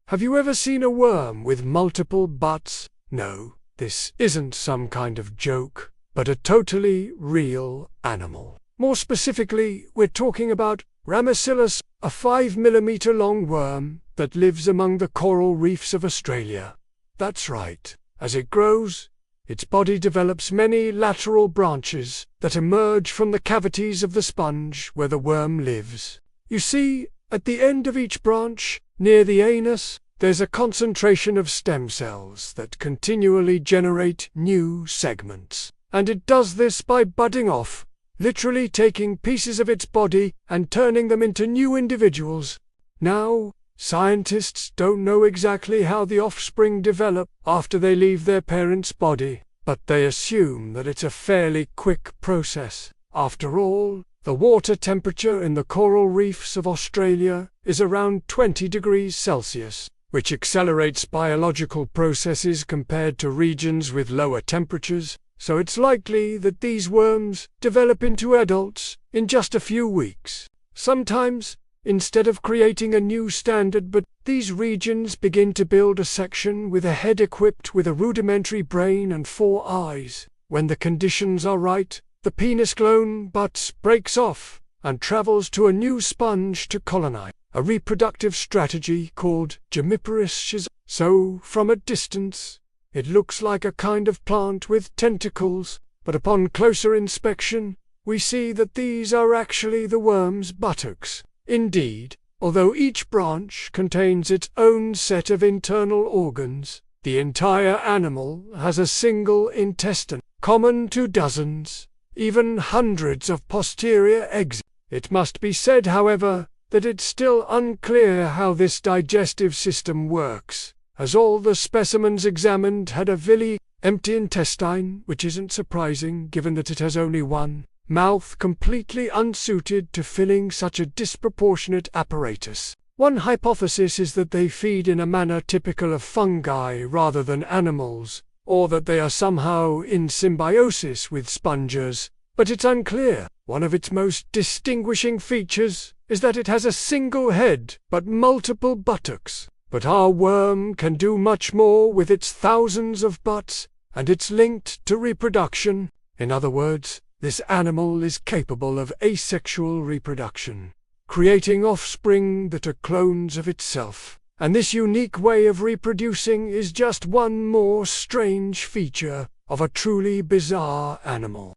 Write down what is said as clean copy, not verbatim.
Have you ever seen a worm with multiple butts? No, this isn't some kind of joke, but a totally real animal. More specifically, we're talking about Ramisyllis, a 5 mm long worm that lives among the coral reefs of Australia. That's right. As it grows, its body develops many lateral branches that emerge from the cavities of the sponge where the worm lives. You see, at the end of each branch, near the anus, there's a concentration of stem cells that continually generate new segments. And it does this by budding off, literally taking pieces of its body and turning them into new individuals. Now, scientists don't know exactly how the offspring develop after they leave their parent's body, but they assume that it's a fairly quick process. After all, the water temperature in the coral reefs of Australia is around 20 degrees Celsius, which accelerates biological processes compared to regions with lower temperatures, so it's likely that these worms develop into adults in just a few weeks. Sometimes, instead of creating a new standard, but these regions begin to build a section with a head equipped with a rudimentary brain and 4 eyes. When the conditions are right, the penis clone butt breaks off and travels to a new sponge to colonize, a reproductive strategy called gymnoperism. So, from a distance, it looks like a kind of plant with tentacles, but upon closer inspection, we see that these are actually the worm's buttocks. Indeed, although each branch contains its own set of internal organs, the entire animal has a single intestine, common to dozens, even hundreds of posterior exits. It must be said, however, that it's still unclear how this digestive system works, as all the specimens examined had a villi, empty intestine, which isn't surprising given that it has only one mouth, completely unsuited to filling such a disproportionate apparatus. One hypothesis is that they feed in a manner typical of fungi rather than animals, or that they are somehow in symbiosis with sponges, but it's unclear. One of its most distinguishing features is that it has a single head but multiple buttocks. But our worm can do much more with its thousands of butts, and it's linked to reproduction. In other words, this animal is capable of asexual reproduction, creating offspring that are clones of itself. And this unique way of reproducing is just one more strange feature of a truly bizarre animal.